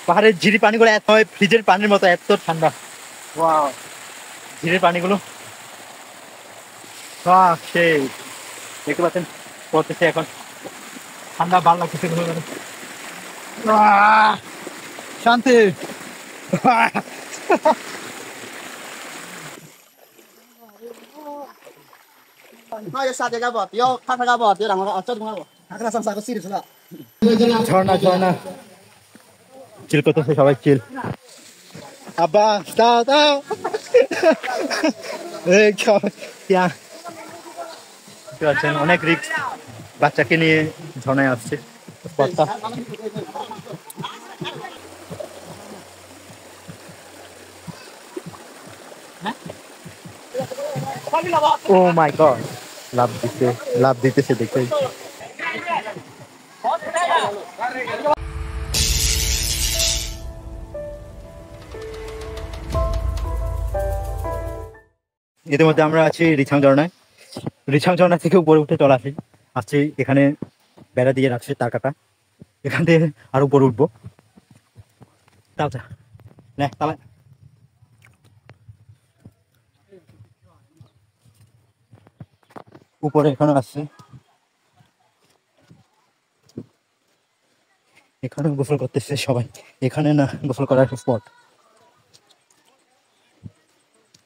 পাহাড়ের ঝিরি পানিগুলো এত ফ্রিজের পানির মতো এত ঠান্ডা। ওয়াও, ঝিরির পানিগুলো সেই দেখতে পাচ্ছেন পড়তেছে এখন, ঠান্ডা ভালো লাগতেছে। শান্তি। ঝর্ণা ঝর্ণা চিল করতেছে সবাই, চিল। আব্বা দাও দাও। অনেক রিস্ক, বাচ্চাকে নিয়ে ঝর্ণায় আসছে। ও মাই গড, লাভ দিতেছে দেখতে। ইতিমধ্যে আমরা আছি রিছাং ঝর্ণায়। রিছাং ঝর্ণা থেকে উপরে উঠে চলে আসছি এখানে বেড়া দিয়ে রাখছে তার কাটা, এখান থেকে আর উপরে উঠবো। উপরে এখানে আসছে, এখানে গোসল করতেছে সবাই। এখানে না গোসল করার স্পট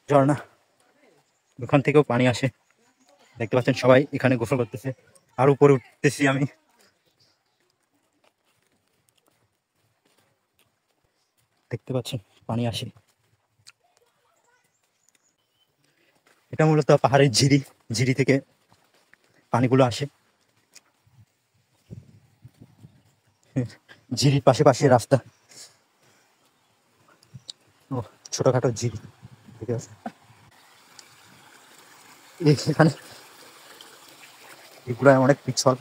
ঝর্ণা, ওখান থেকেও পানি আসে দেখতে পাচ্ছেন। সবাই এখানে গোসল করতেছে, আর উপরে উঠতেছি আমি। দেখতে পাচ্ছেন পানি আসে, এটা মূলত পাহাড়ের ঝিরি থেকে পানিগুলো আসে। ঝিরির পাশে পাশে রাস্তা, ও ছোটখাটো ঝিরি, ঠিক আছে। এখানে এগুলো অনেক পিছল,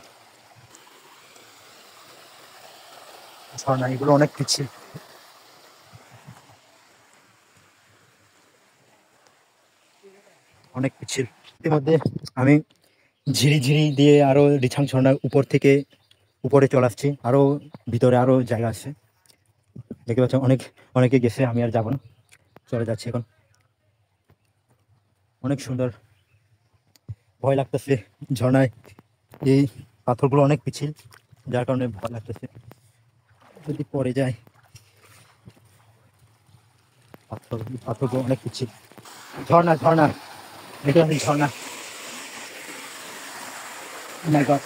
ঝর্ণা এগুলো অনেক পিছিল। ইতিমধ্যে আমি ঝিরি দিয়ে আরো রিছাং ঝর্ণার উপর থেকে উপরে চলে আসছি, আরো ভিতরে আরো জায়গা আছে দেখতে পাচ্ছেন। অনেকে গেছে, আমি আর যাবো না, চলে যাচ্ছি এখন। অনেক সুন্দর, ভয় লাগতেছে ঝর্ণায়, এই পাথরগুলো অনেক পিছিল, যার কারণে ভয় লাগতেছে যদি পড়ে যায়। পাথরগুলো অনেক পিছিল। ঝর্ণা এটা হচ্ছে ঝর্ণা। Oh my God.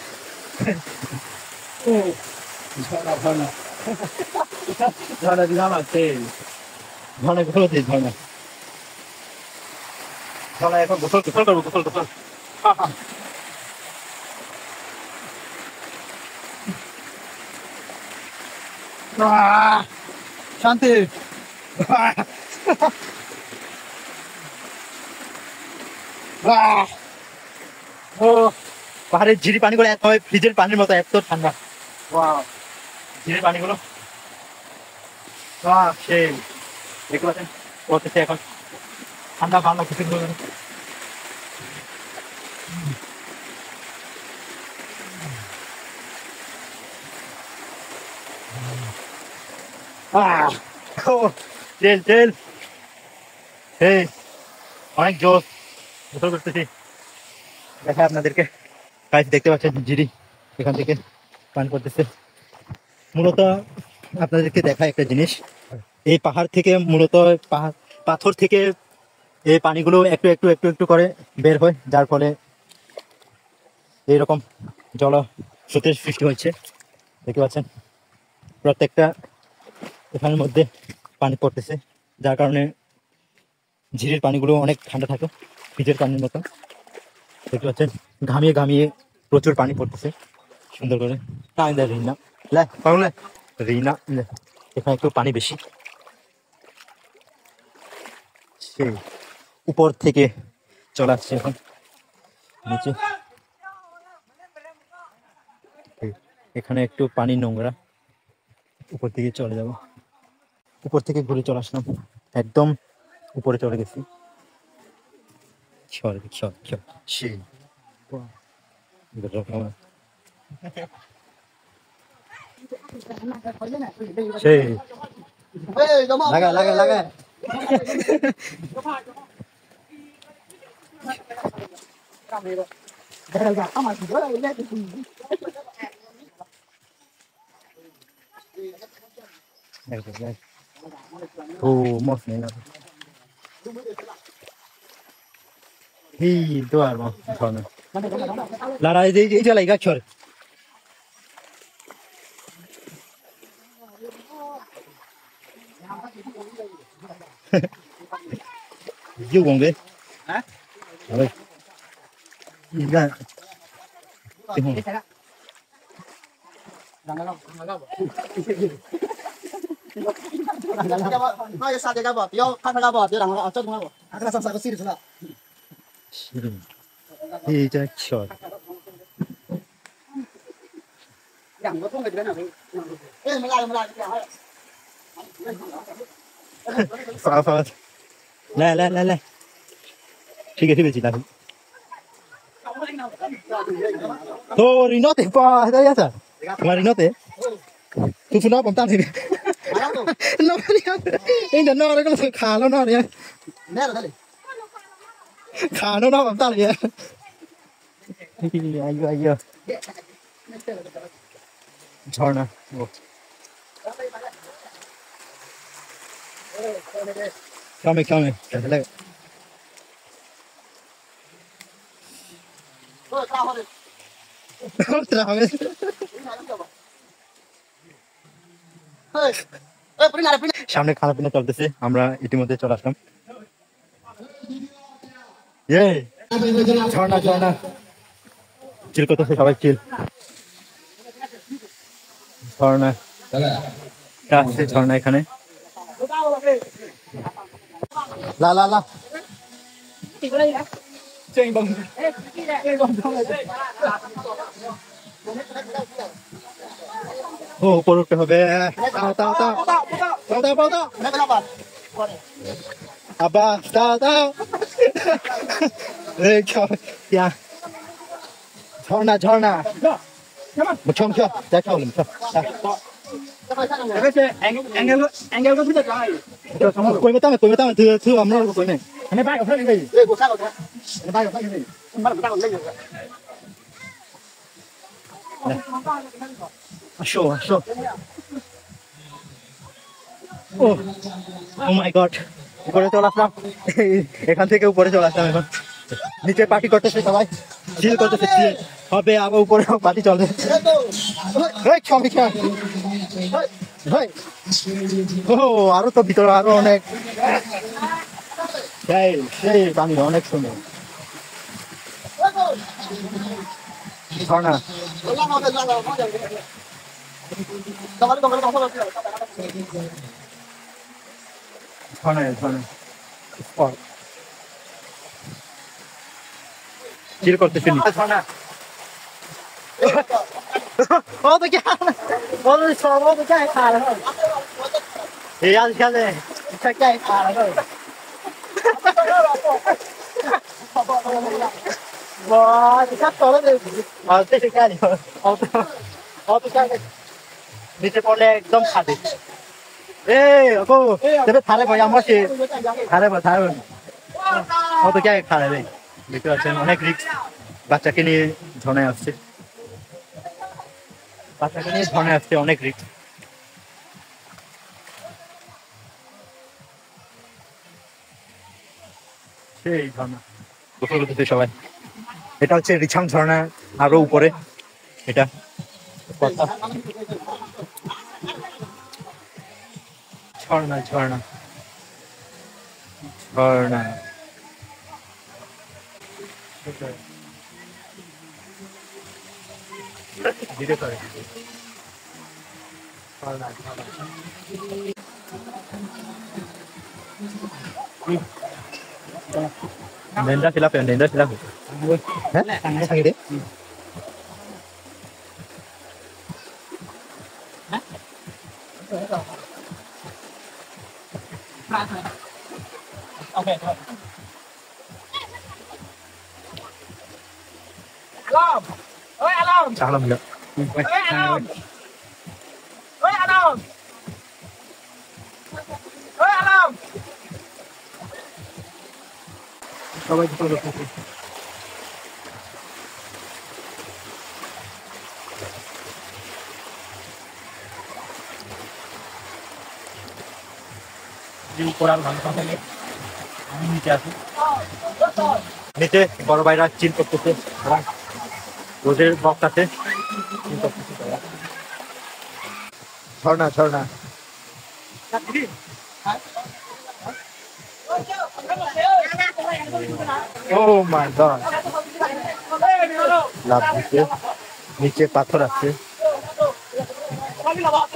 ঝর্ণা এখন গোসল করবো, গোসল। শান্তি। পাহাড়ের ঝিরি পানিগুলো এত ফ্রিজের পানির মতো এত ঠান্ডা। ঝিরির পানিগুলো সেই দেখতে পাচ্ছেন পড়তেছে এখন, ঠান্ডা ভালো লাগতেছে। অনেক জোর গোসল করতেছি, দেখা আপনাদেরকে। দেখতে পাচ্ছেন ঝিরি, এখান থেকে পানি পড়তেছে। মূলত আপনাদেরকে দেখা একটা জিনিস, এই পাহাড় থেকে মূলত পাথর থেকে এই পানিগুলো একটু একটু একটু একটু করে বের হয়, যার ফলে এইরকম জলস্রোতের সৃষ্টি হয়েছে দেখতে পাচ্ছেন। প্রত্যেকটা এখানের মধ্যে পানি পড়তেছে, যার কারণে ঝিরির পানিগুলো অনেক ঠান্ডা থাকে, ফ্রিজের পানির মতো দেখতে পাচ্ছেন। ঘামিয়ে প্রচুর পানি পড়তেছে সুন্দর করে। রিনা এখানে একটু পানি বেশি, সেই উপর থেকে চলে আসছে এখন নিচে। এখানে একটু পানি নোংরা, উপর দিকে চলে যাব। উপর থেকে ঘুরে চলে আসলাম, একদম উপরে চলে গেছি। সেই লাগা লাগা লাগা Oh, mocno. Hi, tu armo. Sono. La rai di la gacciore. Giù con che? Vabbè. Già. Nó sao để gabot, yo kan gabot, yo đang ở trong gabot. Ada sama satu sini sana. Sirim. Hi, gacciore. Yang gua tuh enggak jalan. Mulai. Fa. La. Figa ci dai. Oh, rinote pa, dai ya sa. Ma rinote? Tu suno pom tan ni. No, ni no ra ko kha lo no ni. Nè rồi đấy. Kha no pom tan ni. Ayo. Chorna. Come. Lại. Tao thôi. Otra vez. সামনে খানা পিনা চলতেছে আমরা ইতিমধ্যে চলে আসলাম ঝর্ণা চিল করতেছে সবাই চিল ঝর্ণা আসছে ঝর্ণা এখানে লা ও উপর উঠতে হবে তাও আবা তাও এই ইয়া ঝর্ণা মুছম দেখা হলো Angle có biết được rồi. কই মেতাম তুই আমরা কই নাই Anh bay ở phía này. Đây của sao rồi? Anh bay ở phía này. Anh bắt đầu lên rồi. আসো ও মাই গড উপরে চলে আসলাম এখান থেকে উপরে চলে আসলাম এখন নিচে পার্টি করতেছে সবাই চিল করতেছে চিল হবে আবার উপরে পার্টি চলবে ও আরো তো ভিতরে আরো অনেক সেই পানি অনেক সুন্দর ঝর্ণা ঝর্ণা চিল করতেছে ঝর্ণা ও তো क्या खा रहा है ये यार क्या है इसका क्या खा रहा है वाह इसका तो ले और से क्या नहीं और तो क्या नीचे पड़ले एकदम खाते ए अको तेरे थारे भाई আমার সে थारे ও তো क्या खा रहा है দেখতে পাচ্ছেন অনেক রিস্ক বাচ্চাকে নিয়ে ঝর্ণায় আসছে অনেক রিস্ক সেই ঝর্ণা গোসল করতেছে সবাই এটা হচ্ছে রিছাম ঝর্ণা আরো উপরে এটা ঝর্ণা ধীরে করে Nenda silap ya, hah? Sakit deh. Oke. Alam. Oi Alam. Salam ya. Oi Alam. Oi Alam. সবাই গোসল করতেছে। নিচে বড় ভাইরা চিল করতেছে, রোদের বক্স আছে। ঝর্ণা ঝর্ণা ও মাই গড, লাভ দিচ্ছে, নিচে পাথর আছে।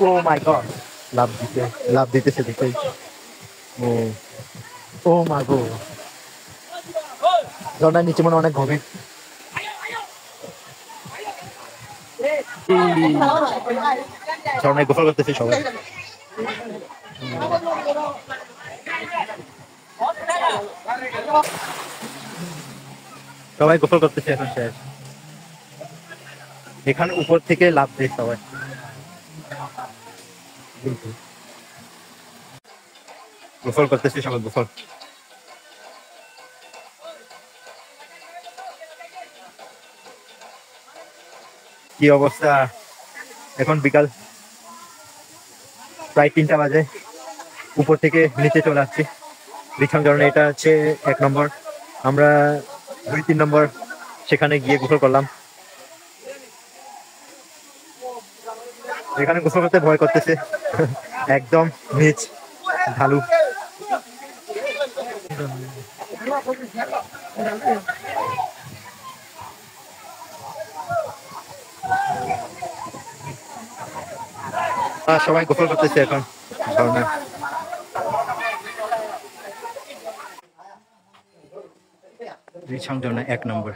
ও মাই গড, লাভ দিতেছে দেখে। ও ও মা গো, ঝর্ণার নিচে মনে হয় অনেক গভীর। ঝর্ণায় গোসল করতেছে সবাই। সবাই গোসল করতেছে এখন শেষ। এখানে উপর থেকে লাভ দেয় সবাই। গোসল করতেছে সবাই, গোসল। কি অবস্থা, এখন বিকাল প্রায় 3টা বাজে। উপর থেকে নিচে চলে আসছি রিছাং ঝর্ণা। এটা হচ্ছে 1 নম্বর। আমরা 2-3 নম্বর সেখানে গিয়ে গোসল করলাম। এখানে গোসল করতে ভয় করতেছে, একদম নিচ ঢালু। সবাই গোসল করতেছে এখন ঝর্ণা। রিছাং ঝর্ণা 1 নম্বর।